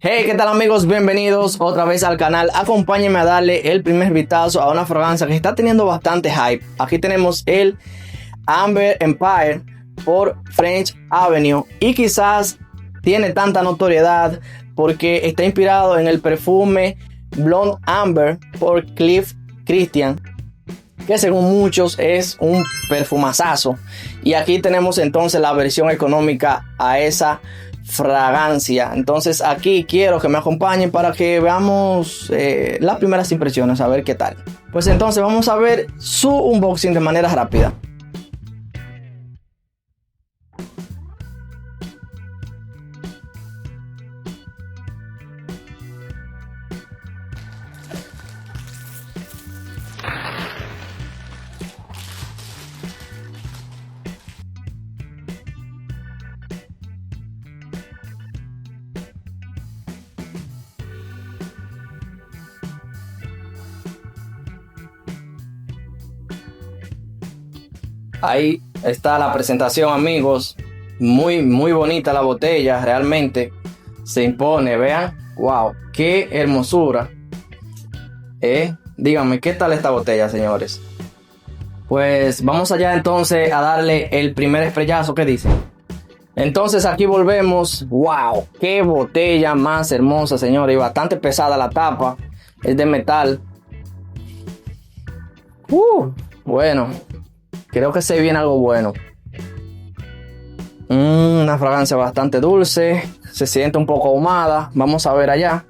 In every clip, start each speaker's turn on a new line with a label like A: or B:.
A: Hey, ¿qué tal amigos? Bienvenidos otra vez al canal. Acompáñenme a darle el primer vistazo a una fragancia que está teniendo bastante hype. Aquí tenemos el Amber Empire por French Avenue y quizás tiene tanta notoriedad porque está inspirado en el perfume Blonde Amber por Cliff Christian, que según muchos es un perfumazazo. Y aquí tenemos entonces la versión económica a esa fragancia. Entonces aquí quiero que me acompañen para que veamos las primeras impresiones, a ver qué tal. Pues entonces vamos a ver su unboxing de manera rápida. Ahí está la presentación, amigos. Muy bonita la botella, realmente se impone, vean. Wow, qué hermosura. Díganme, ¿qué tal esta botella, señores? Pues vamos allá entonces a darle el primer estrellazo que dice. Entonces aquí volvemos. Wow, qué botella más hermosa, señores. Y bastante pesada la tapa. Es de metal. Bueno. Creo que se viene algo bueno. Una fragancia bastante dulce. Se siente un poco ahumada. Vamos a ver allá.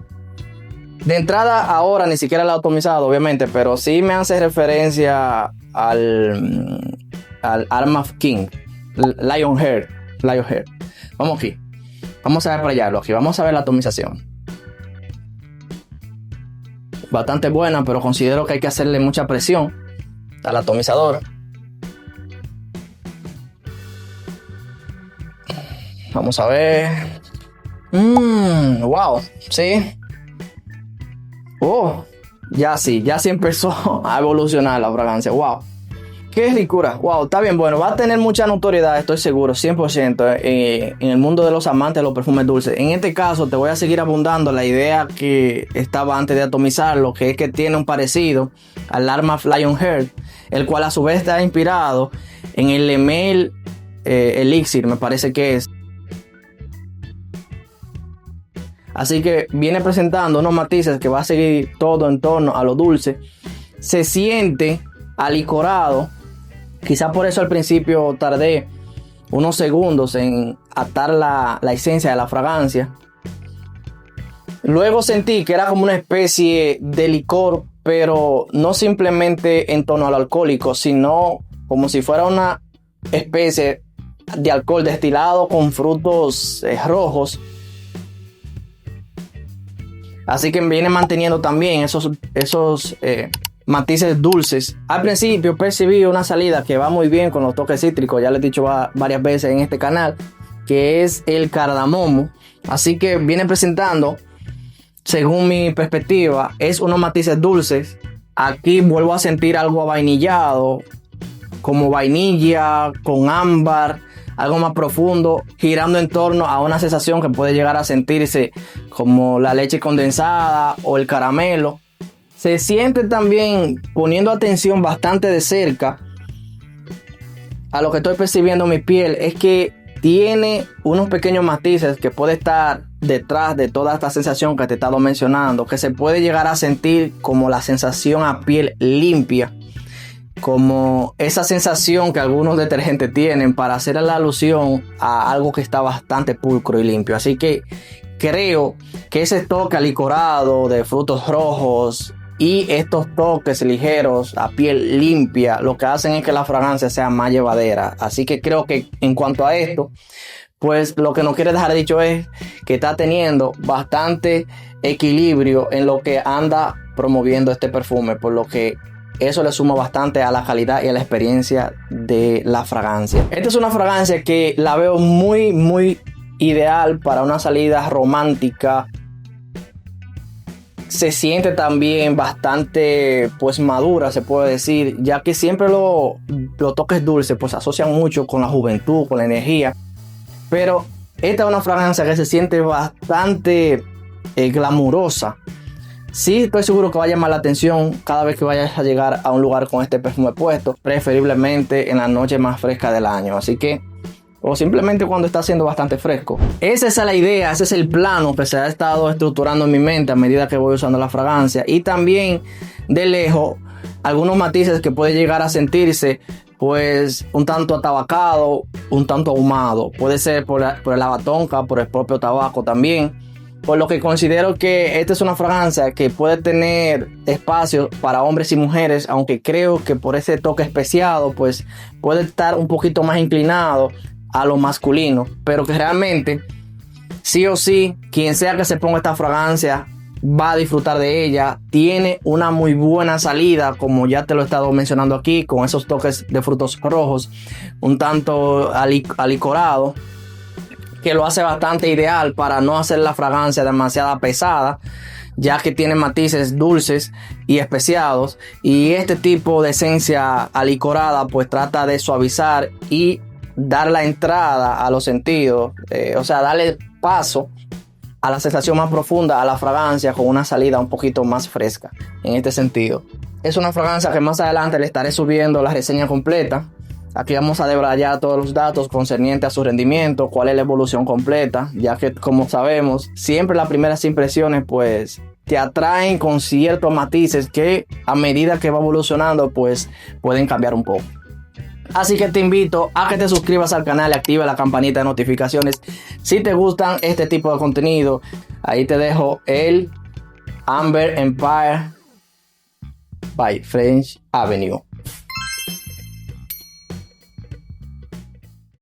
A: De entrada ahora ni siquiera la he atomizado, obviamente. Pero sí me hace referencia al Arma of King. Lionheart. Vamos aquí. Vamos a detallarlo aquí. Vamos a ver la atomización. Bastante buena, pero considero que hay que hacerle mucha presión al atomizador. Vamos a ver. Wow, sí. Ya sí empezó a evolucionar la fragancia. Wow, qué ricura. Wow, está bien bueno. Va a tener mucha notoriedad, estoy seguro, 100%, en el mundo de los amantes de los perfumes dulces. En este caso, te voy a seguir abundando la idea que estaba antes de atomizarlo, que es que tiene un parecido al Arma Lionheart, el cual a su vez está inspirado en el Emel Elixir, me parece que es. Así que viene presentando unos matices que va a seguir todo en torno a lo dulce. Se siente alicorado. Quizá por eso al principio tardé unos segundos en atar la esencia de la fragancia. Luego sentí que era como una especie de licor, pero no simplemente en torno al alcohólico, sino como si fuera una especie de alcohol destilado con frutos rojos. Así que viene manteniendo también esos matices dulces. Al principio percibí una salida que va muy bien con los toques cítricos. Ya les he dicho varias veces en este canal, que es el cardamomo. Así que viene presentando, según mi perspectiva, es unos matices dulces. Aquí vuelvo a sentir algo avainillado, como vainilla con ámbar, algo más profundo, girando en torno a una sensación que puede llegar a sentirse como la leche condensada o el caramelo. Se siente también, poniendo atención bastante de cerca a lo que estoy percibiendo en mi piel, es que tiene unos pequeños matices que puede estar detrás de toda esta sensación que te he estado mencionando, que se puede llegar a sentir como la sensación a piel limpia, como esa sensación que algunos detergentes tienen para hacer la alusión a algo que está bastante pulcro y limpio. Así que creo que ese toque alicorado de frutos rojos y estos toques ligeros a piel limpia lo que hacen es que la fragancia sea más llevadera. Así que creo que en cuanto a esto, pues lo que nos quiere dejar dicho es que está teniendo bastante equilibrio en lo que anda promoviendo este perfume, por lo que eso le suma bastante a la calidad y a la experiencia de la fragancia. Esta es una fragancia que la veo muy ideal para una salida romántica. Se siente también bastante pues madura, se puede decir, ya que siempre los toques dulces pues se asocian mucho con la juventud, con la energía. Pero esta es una fragancia que se siente bastante glamurosa. Sí, estoy seguro que va a llamar la atención cada vez que vayas a llegar a un lugar con este perfume puesto, preferiblemente en la noche más fresca del año. Así que, o simplemente cuando está haciendo bastante fresco. Esa es la idea, ese es el plano que se ha estado estructurando en mi mente a medida que voy usando la fragancia. Y también, de lejos, algunos matices que puede llegar a sentirse, pues, un tanto atabacado, un tanto ahumado. Puede ser por el lavatonka, por el propio tabaco también. Por lo que considero que esta es una fragancia que puede tener espacio para hombres y mujeres, aunque creo que por ese toque especiado, pues puede estar un poquito más inclinado a lo masculino, pero que realmente, sí o sí, quien sea que se ponga esta fragancia va a disfrutar de ella. Tiene una muy buena salida, como ya te lo he estado mencionando aquí, con esos toques de frutos rojos, un tanto alicorado, que lo hace bastante ideal para no hacer la fragancia demasiado pesada, ya que tiene matices dulces y especiados, y este tipo de esencia alicorada pues trata de suavizar y dar la entrada a los sentidos, o sea, darle paso a la sensación más profunda a la fragancia con una salida un poquito más fresca. En este sentido, es una fragancia que más adelante le estaré subiendo la reseña completa. Aquí vamos a debrayar todos los datos concernientes a su rendimiento, cuál es la evolución completa, ya que, como sabemos, siempre las primeras impresiones pues te atraen con ciertos matices que a medida que va evolucionando pues pueden cambiar un poco. Así que te invito a que te suscribas al canal y active la campanita de notificaciones si te gustan este tipo de contenido. Ahí te dejo el Amber Empire by French Avenue.